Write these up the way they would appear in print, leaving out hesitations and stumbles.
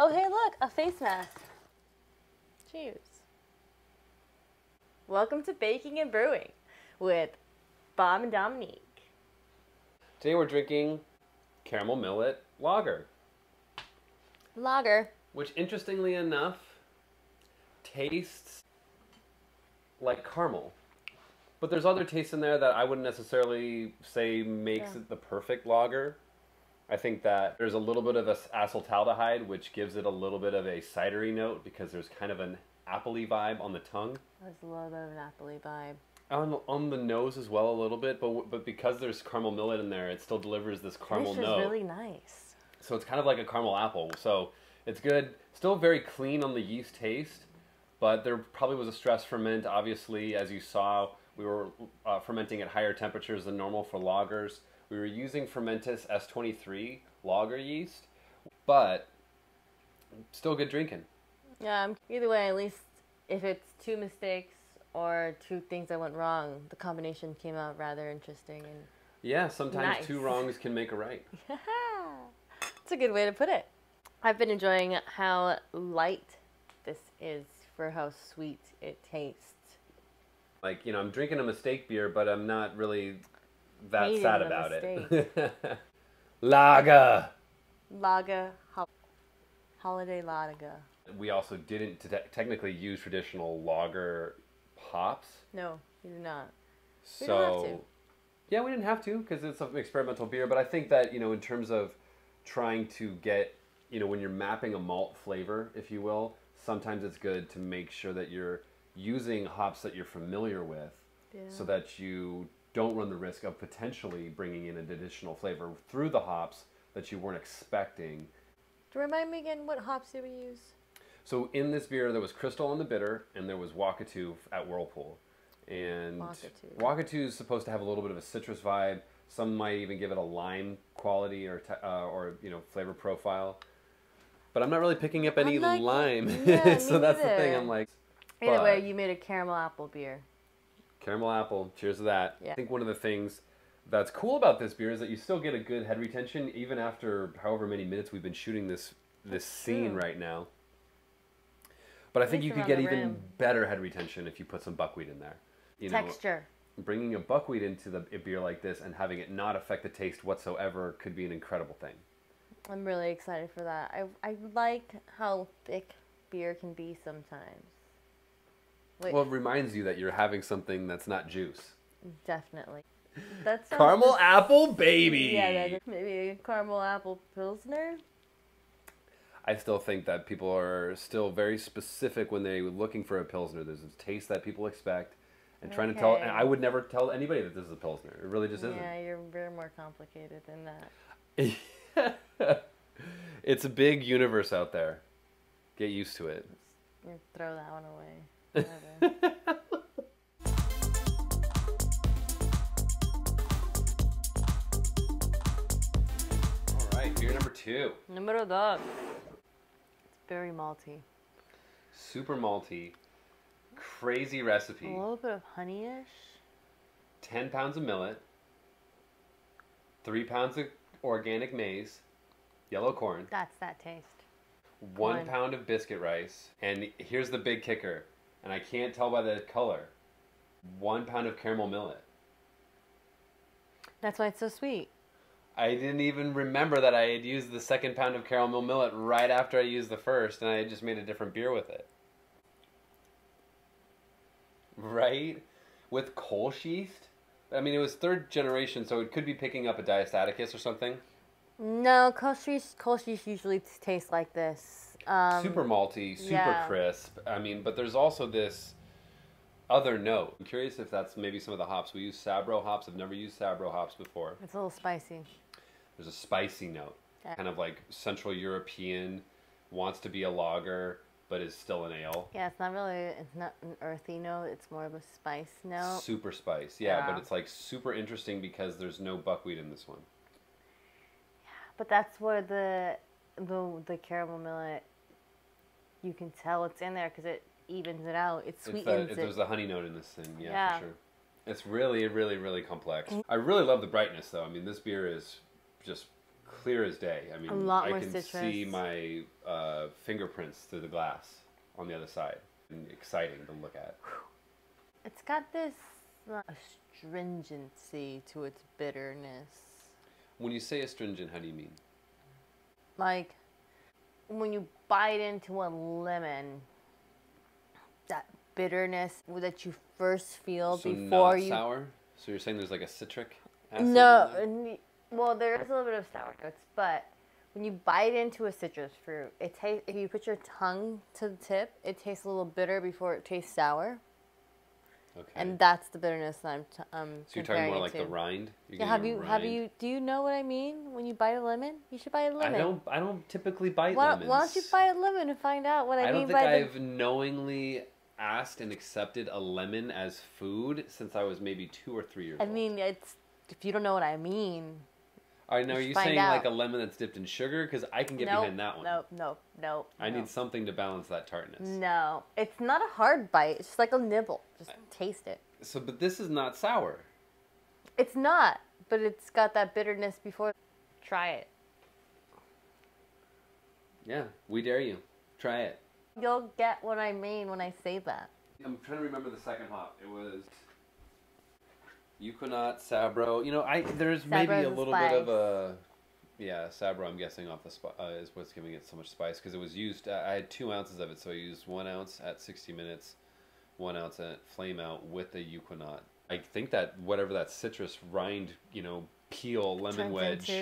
Oh, hey, look, a face mask. Cheers. Welcome to Baking and Brewing with Bob and Dominique. Today we're drinking caramel millet lager. Lager. Which, interestingly enough, tastes like caramel. But there's other tastes in there that I wouldn't necessarily say makes it the perfect lager. I think that there's a little bit of acetaldehyde, which gives it a little bit of a cidery note because there's kind of an appley vibe on the tongue. There's a little bit of an appley vibe. On the nose as well a little bit, but because there's caramel millet in there, it still delivers this caramel note. This is really nice. So it's kind of like a caramel apple. So it's good. Still very clean on the yeast taste, but there probably was a stress ferment. Obviously, as you saw, we were fermenting at higher temperatures than normal for lagers. We were using FERMENTIS S23 lager yeast, but still good drinking. Yeah, either way, at least if it's two mistakes or two things that went wrong, the combination came out rather interesting. And yeah, sometimes nice. 2 wrongs can make a right. Yeah, that's a good way to put it. I've been enjoying how light this is for how sweet it tastes. Like, you know, I'm drinking a mistake beer, but I'm not really that Hating sad the about mistake. it. Lager. Lager, holiday lager. We also didn't technically use traditional lager hops. No, you do not. So, we don't have to. Yeah, we didn't have to because it's an experimental beer. But I think that, you know, in terms of trying to get, you know, when you're mapping a malt flavor, if you will, sometimes it's good to make sure that you're using hops that you're familiar with, so that you don't run the risk of potentially bringing in an additional flavor through the hops that you weren't expecting. Remind me again, what hops did we use? So in this beer, there was Crystal on the bitter, and there was WAKATU at Whirlpool. And WAKATU is supposed to have a little bit of a citrus vibe. Some might even give it a lime quality or you know, flavor profile. But I'm not really picking up any lime. Yeah, so that's the thing. I'm like, either way, you made a caramel apple beer. Caramel apple. Cheers to that. Yeah. I think one of the things that's cool about this beer is that you still get a good head retention even after however many minutes we've been shooting this scene right now. But I think you could get even better head retention if you put some buckwheat in there. You know, texture. Bringing a buckwheat into a beer like this and having it not affect the taste whatsoever could be an incredible thing. I'm really excited for that. I like how thick beer can be sometimes. Well, it reminds you that you're having something that's not juice. Definitely. That's caramel apple baby. Yeah, maybe a caramel apple pilsner. I still think that people are still very specific when they're looking for a pilsner. There's a taste that people expect, and trying to tell. And I would never tell anybody that this is a pilsner. It really just isn't. Yeah, you're very more complicated than that. It's a big universe out there. Get used to it. Throw that one away. All right, beer number 2. Numero 2. It's very malty. Super malty. Crazy recipe. A little bit of honey-ish. 10 pounds of millet. 3 pounds of organic maize. Yellow corn. That's that taste. 1 pound of biscuit rice. And here's the big kicker. And I can't tell by the color. 1 pound of caramel millet. That's why it's so sweet. I didn't even remember that I had used the 2nd pound of caramel millet right after I used the first, and I had just made a different beer with it. Right? With Kolsch yeast? I mean, it was 3rd generation, so it could be picking up a diastaticus or something. No, Kolsch yeast usually tastes like this. Super malty, super crisp. I mean, but there's also this other note. I'm curious if that's maybe some of the hops. We use Sabro hops. I've never used Sabro hops before. It's a little spicy. There's a spicy note. Yeah. Kind of like Central European, wants to be a lager, but is still an ale. Yeah, it's not an earthy note. It's more of a spice note. Super spice, yeah. But it's like super interesting because there's no buckwheat in this one. Yeah, but that's where the caramel millet, you can tell it's in there because it evens it out. It sweetens it. There's a honey note in this thing, yeah, for sure. It's really, really, really complex. I really love the brightness, though. I mean, this beer is just clear as day. I mean, A lot I more can citrus. see my fingerprints through the glass on the other side. And exciting to look at. It's got this astringency to its bitterness. When you say astringent, how do you mean? Like, when you bite into a lemon, that bitterness that you first feel So before not you... sour? So you're saying there's like a citric acid? No, well, there is a little bit of sour notes, but when you bite into a citrus fruit, it tastes. If you put your tongue to the tip, it tastes a little bitter before it tastes sour. Okay. And that's the bitterness that I'm so you're talking more like the rind? Yeah, have you, do you know what I mean? When you bite a lemon? You should bite a lemon. I don't typically bite lemons. lemons. Why don't you bite a lemon and find out what I mean by I don't think I've knowingly asked and accepted a lemon as food since I was maybe 2 or 3 years old. I mean, it's, if you don't know what I mean... All right, now are you saying like a lemon that's dipped in sugar? Because I can get behind that one. Nope. I need something to balance that tartness. No, it's not a hard bite. It's just like a nibble. Just taste it. So, but this is not sour. It's not, but it's got that bitterness before. Try it. Yeah, we dare you. Try it. You'll get what I mean when I say that. I'm trying to remember the second hop. It was Yukonat, Sabro. You know, there's maybe a little bit of a... Yeah, Sabro, I'm guessing, off the is what's giving it so much spice. Because it was used... I had 2 ounces of it, so I used 1 ounce at 60 minutes, 1 ounce at flame out with the Yukonat. I think that whatever that citrus rind, you know, peel, lemon wedge...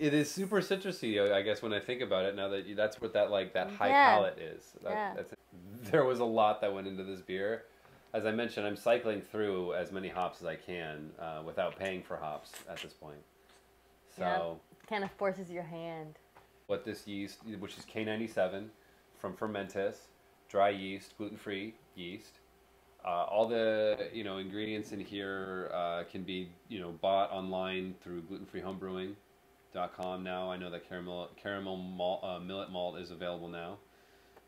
It is super citrusy, I guess, when I think about it. Now that that's what that high palate is. There was a lot that went into this beer. As I mentioned, I'm cycling through as many hops as I can without paying for hops at this point. So kind of forces your hand. What this yeast, which is K97 from Fermentis, dry yeast, gluten-free yeast. All the ingredients in here can be bought online through glutenfreehomebrewing.com now. I know that caramel malt, millet malt is available now.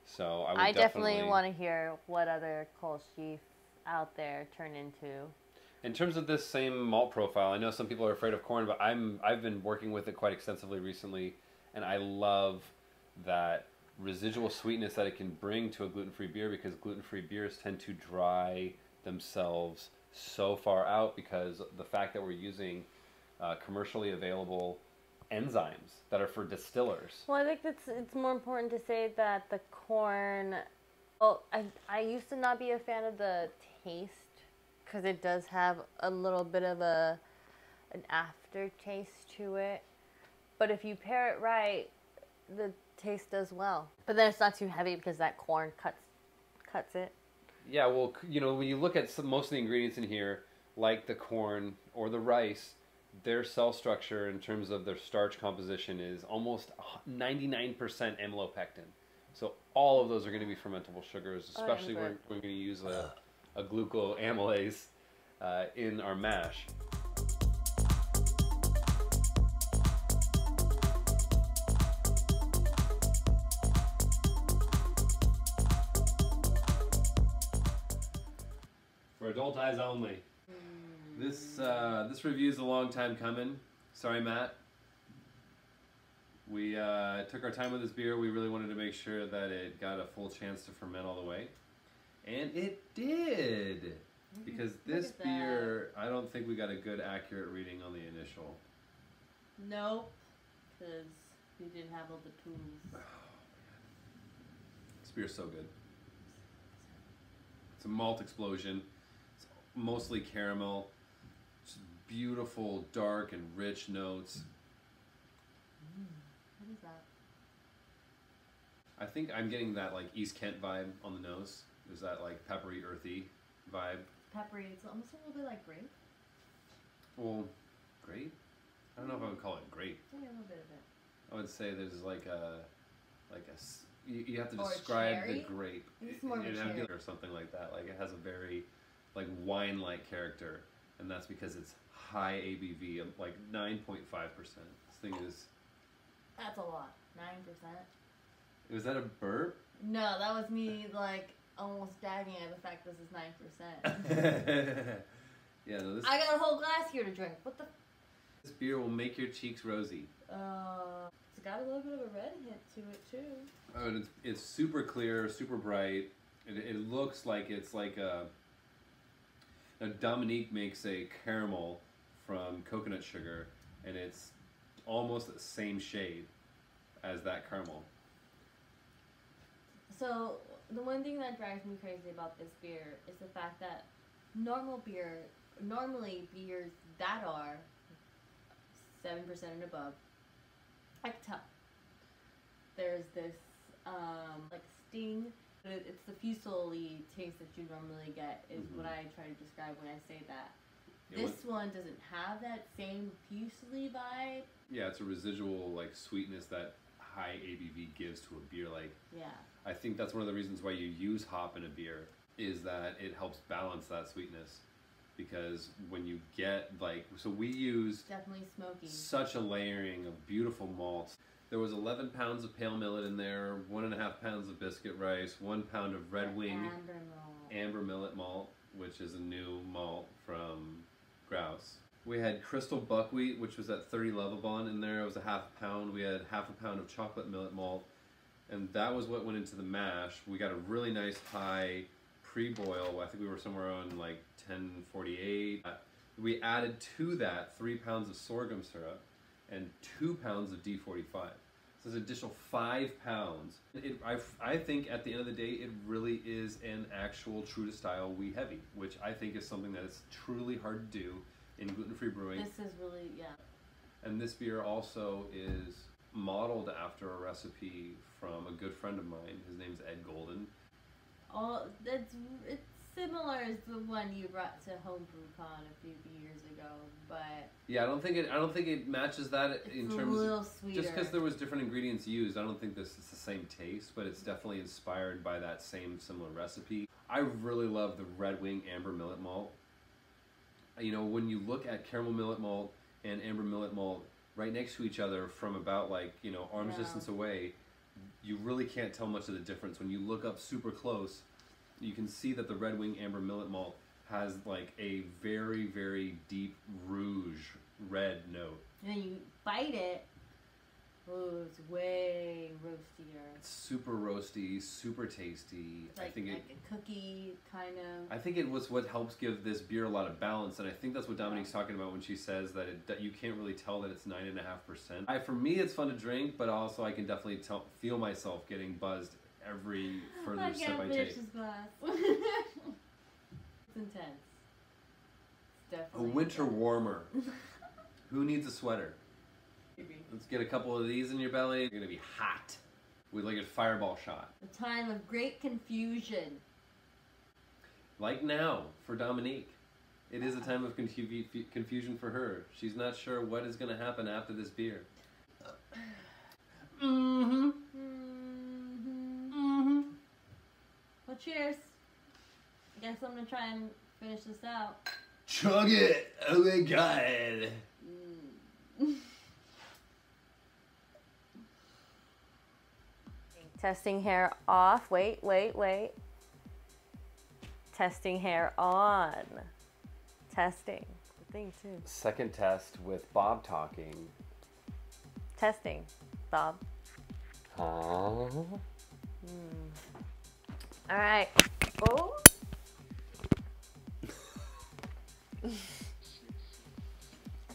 So I definitely want to hear what other Kolsch yeast out there turn into. In terms of this same malt profile, I know some people are afraid of corn, but I've been working with it quite extensively recently, and I love that residual sweetness that it can bring to a gluten-free beer, because gluten-free beers tend to dry themselves so far out because the fact that we're using commercially available enzymes that are for distillers. Well, I think it's more important to say that the corn... Well, I used to not be a fan of the taste because it does have a little bit of an aftertaste to it. But if you pair it right, the taste does well. But then it's not too heavy because that corn cuts it. Yeah, well, when you look at most of the ingredients in here, like the corn or the rice, their cell structure in terms of their starch composition is almost 99% amylopectin. So all of those are going to be fermentable sugars, especially when we're going to use a glucoamylase in our mash. For adult eyes only. This review is a long time coming. Sorry, Matt. We took our time with this beer. We really wanted to make sure that it got a full chance to ferment all the way. And it did! Because this beer, I don't think we got a good, accurate reading on the initial. Nope. Because we didn't have all the tools. Oh, man. This beer's so good. It's a malt explosion. It's mostly caramel. It's beautiful, dark, and rich notes. What is that? I think I'm getting that East Kent vibe on the nose. There's that peppery, earthy vibe. Peppery. It's almost a little bit like grape. Well, grape? I don't know if I would call it grape. Maybe a little bit of it. I would say there's you have to describe the grape. It's more of a cherry. Or something like that. It has a very wine-like character, and that's because it's high ABV, 9.5%. This thing is... That's a lot. 9%. Was that a burp? No, that was me almost gagging at the fact this is 9%. Yeah, no, this... I got a whole glass here to drink. What the... This beer will make your cheeks rosy. It's got a little bit of a red hint to it too. Oh, and it's super clear, super bright. It looks like it's like a... Now, Dominique makes a caramel from coconut sugar, and it's almost the same shade as that caramel. So, the one thing that drives me crazy about this beer is the fact that normally beers that are 7% and above, I can tell. There's this, like sting. It's the fusel-y taste that you normally get is what I try to describe when I say that. This one doesn't have that same fusel-y vibe. Yeah, it's a residual like sweetness that high ABV gives to a beer. Like, yeah. I think that's one of the reasons why you use hop in a beer is that it helps balance that sweetness. Because when you get like, so we used definitely smoky. Such a layering of beautiful malts. There was 11 pounds of pale millet in there, 1.5 pounds of biscuit rice, 1 pound of Red Wing amber millet malt, which is a new malt from Grouse. We had crystal buckwheat, which was at 30 Lovibond in there. It was a half a pound. We had half a pound of chocolate millet malt, and that was what went into the mash. We got a really nice high pre-boil. I think we were somewhere on like 1048. We added to that 3 pounds of sorghum syrup and 2 pounds of D45. So there's an additional 5 pounds. I think at the end of the day, it really is an actual true to style wheat heavy, which I think is something that is truly hard to do in gluten-free brewing. This is really, yeah. And this beer also is modeled after a recipe from a good friend of mine. His name's Ed Golden. It's similar as the one you brought to HomebrewCon a few years ago, but yeah, I don't think it matches that in terms a little of sweeter. Just because there was different ingredients used. I don't think this is the same taste, but it's definitely inspired by that same similar recipe. I really love the Red Wing amber millet malt. You know, when you look at caramel millet malt and amber millet malt right next to each other from about like, you know, arm's distance away, you really can't tell much of the difference. When you look up super close, you can see that the Red Wing amber millet malt has like a very, very deep rouge red note. And then you bite it, oh, it's way roastier. It's super roasty, super tasty. It's like, like a cookie kind of. I think it was what helps give this beer a lot of balance, and I think that's what Dominique's talking about when she says that that you can't really tell that it's 9.5%. For me, it's fun to drink, but also I can definitely feel myself getting buzzed every further sip I take. Glass. It's intense. It's definitely a winter warmer. Who needs a sweater? Maybe. Let's get a couple of these in your belly. You're gonna be hot. With like a fireball shot. A time of great confusion. Like now for Dominique. It is a time of confusion for her. She's not sure what is gonna happen after this beer. Well, cheers. I guess I'm gonna try and finish this out. Chug it! Oh my god! Testing hair off. Wait. Testing hair on. Testing. The thing too. Second test with Bob talking. Testing. Bob. Huh? All right. Oh.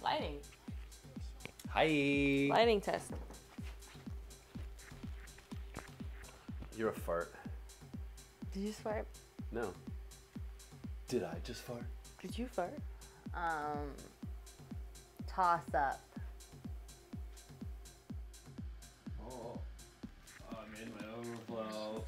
Lighting. Hi. Lighting test. You're a fart. Did you fart? No. Did I just fart? Did you fart? Toss up. Oh, I'm in my overflow.